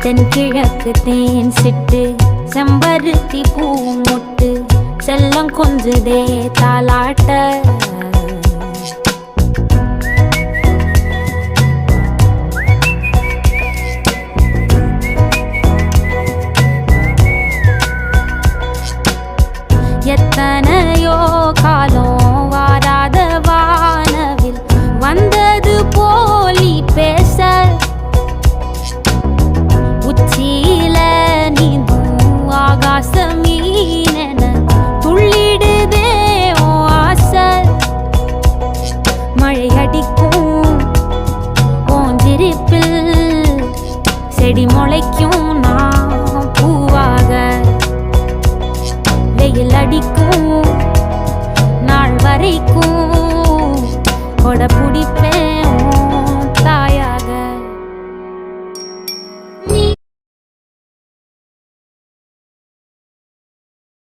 தென்கிழக்கு தேன் சிட்டு செம்பருத்தி பூ முட்டு செல்லம் கொஞ்சுதே தாலாட்ட எத்தனையோ காலம் வாராத வானவில் வந்தது போலி பேச உச்சியில நீந்தும் ஆகாச மீனென துள்ளிடுதே ஓ ஆசை மழை அடிக்கும் ஓஞ்சிருப்பில் செடி முளைக்கும் நான் பூவாக வெயில் அடிக்கும் நாள் வரைக்கும் கொடை பிடிப்பேன்